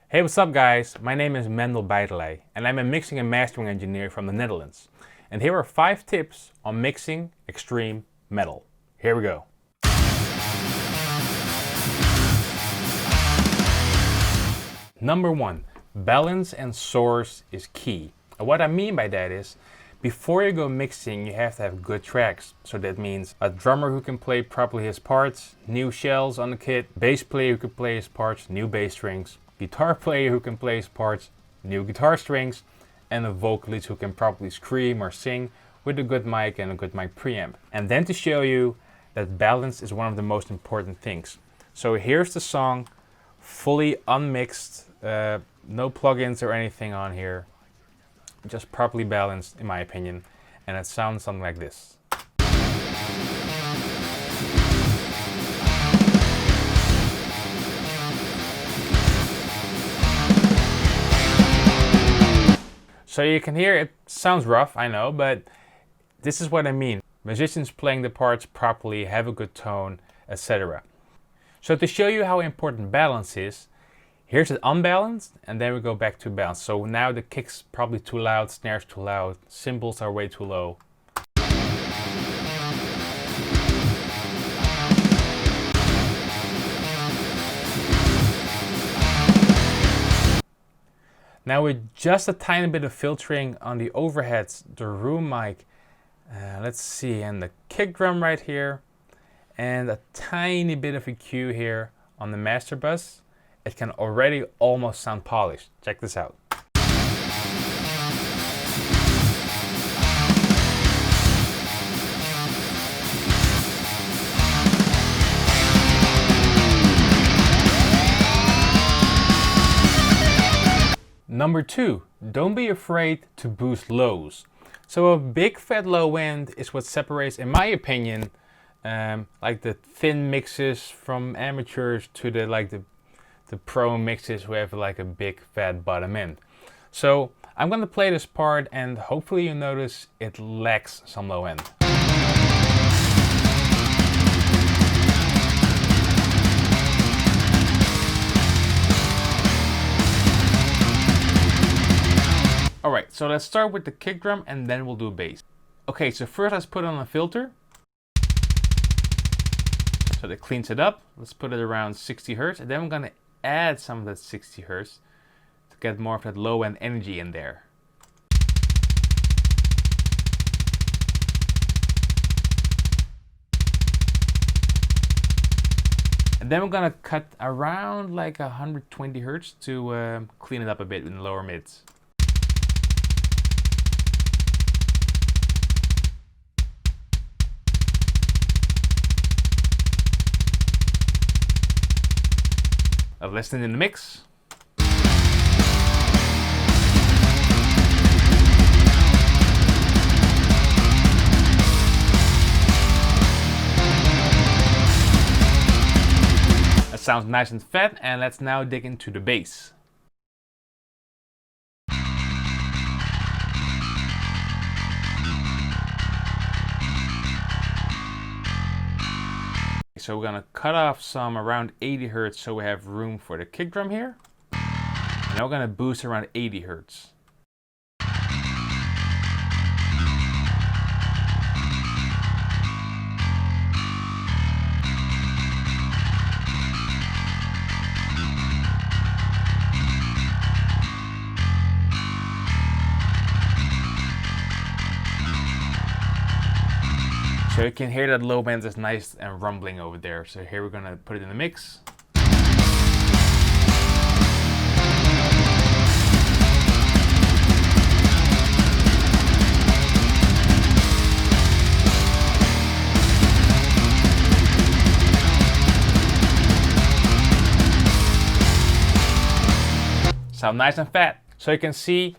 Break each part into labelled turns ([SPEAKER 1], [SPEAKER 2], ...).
[SPEAKER 1] Hey, what's up guys? My name is Mendel Bij De Leij and I'm a mixing and mastering engineer from the Netherlands. And here are 5 tips on mixing extreme metal. Here we go. Number 1, balance and source is key. And what I mean by that is, before you go mixing, you have to have good tracks. So that means a drummer who can play properly his parts, new shells on the kit, bass player who can play his parts, new bass strings, guitar player who can play his parts, new guitar strings, and a vocalist who can properly scream or sing with a good mic and a good mic preamp. And then to show you that balance is one of the most important things. So here's the song, fully unmixed, no plugins or anything on here. Just properly balanced in my opinion, and it sounds something like this. So you can hear it sounds rough, I know, but this is what I mean. Musicians playing the parts properly, have a good tone, etc. So to show you how important balance is, here's it unbalanced, and then we go back to balance. So now the kick's probably too loud, snare's too loud, cymbals are way too low. Now with just a tiny bit of filtering on the overheads, the room mic, let's see, and the kick drum right here, and a tiny bit of EQ here on the master bus, it can already almost sound polished. Check this out. Number 2, don't be afraid to boost lows. So a big fat low end is what separates, in my opinion, like the thin mixes from amateurs to the pro mixes who have like a big fat bottom end. So I'm gonna play this part and hopefully you notice it lacks some low end. Alright, so let's start with the kick drum and then we'll do bass. Okay, so first let's put on a filter. So that cleans it up. Let's put it around 60 Hertz, and then we're gonna add some of that 60 Hertz to get more of that low end energy in there. And then we're gonna cut around like 120 Hertz to clean it up a bit in the lower mids. Listen in the mix. That sounds nice and fat, and let's now dig into the bass. So we're gonna cut off some around 80 Hertz so we have room for the kick drum here. And now we're gonna boost around 80 Hertz. So you can hear that low bend is nice and rumbling over there. So here we're gonna put it in the mix. Sound nice and fat. So you can see,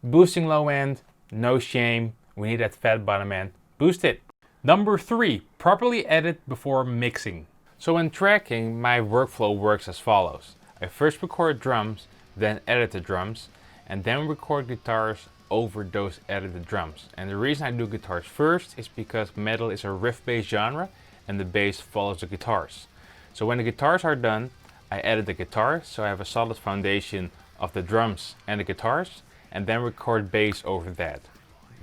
[SPEAKER 1] boosting low end, no shame. We need that fat bottom end. Boost it. Number 3, properly edit before mixing. So when tracking, my workflow works as follows. I first record drums, then edit the drums, and then record guitars over those edited drums. And the reason I do guitars first is because metal is a riff-based genre and the bass follows the guitars. So when the guitars are done, I added the guitar, so I have a solid foundation of the drums and the guitars, and then record bass over that.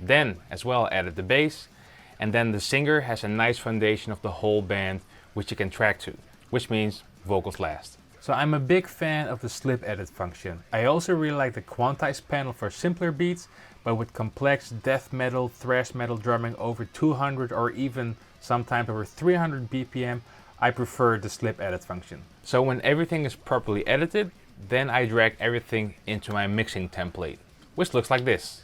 [SPEAKER 1] Then as well added the bass, and then the singer has a nice foundation of the whole band which you can track to, which means vocals last. So I'm a big fan of the slip edit function. I also really like the quantize panel for simpler beats, but with complex death metal, thrash metal drumming over 200 or even sometimes over 300 BPM, I prefer the slip edit function. So when everything is properly edited, then I drag everything into my mixing template, which looks like this.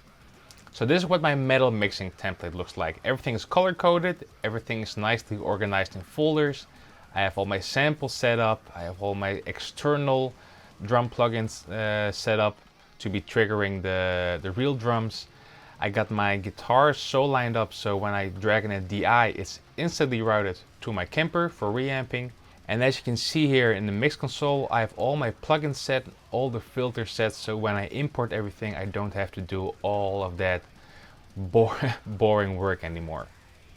[SPEAKER 1] So this is what my metal mixing template looks like. Everything is color coded, everything is nicely organized in folders. I have all my samples set up, I have all my external drum plugins set up to be triggering the real drums. I got my guitars so lined up so when I drag in a DI, it's instantly routed to my Kemper for reamping. And as you can see here in the mix console, I have all my plugins set, all the filters set, so when I import everything, I don't have to do all of that boring work anymore.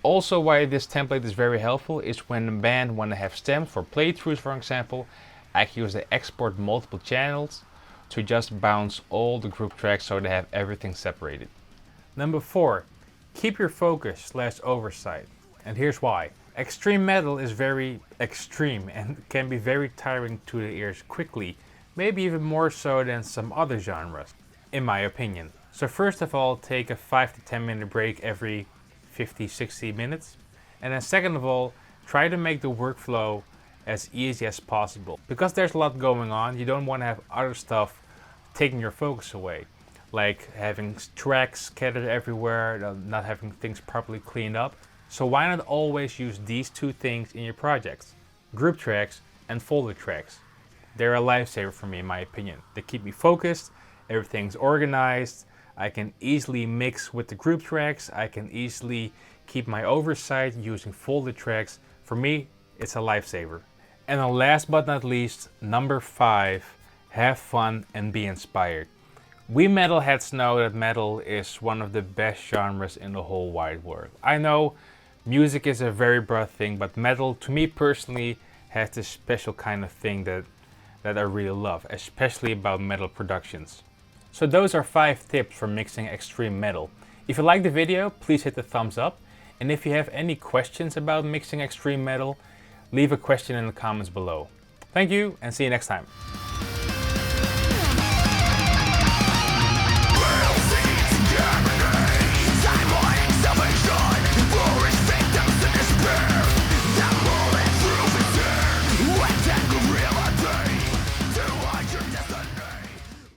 [SPEAKER 1] Also, why this template is very helpful is when a band want to have stems for playthroughs, for example, I can use the export multiple channels to just bounce all the group tracks so they have everything separated. Number 4, keep your focus / oversight. And here's why. Extreme metal is very extreme and can be very tiring to the ears quickly, maybe even more so than some other genres, in my opinion. So first of all, take a 5 to 10 minute break every 50-60 minutes. And then second of all, try to make the workflow as easy as possible. Because there's a lot going on, you don't want to have other stuff taking your focus away. Like having tracks scattered everywhere, not having things properly cleaned up. So why not always use these two things in your projects? Group tracks and folder tracks. They're a lifesaver for me in my opinion. They keep me focused, everything's organized, I can easily mix with the group tracks, I can easily keep my oversight using folder tracks. For me, it's a lifesaver. And then last but not least, number 5, have fun and be inspired. We metalheads know that metal is one of the best genres in the whole wide world. I know music is a very broad thing, but metal, to me personally, has this special kind of thing that I really love, especially about metal productions. So those are 5 tips for mixing extreme metal. If you like the video, please hit the thumbs up. And if you have any questions about mixing extreme metal, leave a question in the comments below. Thank you and see you next time.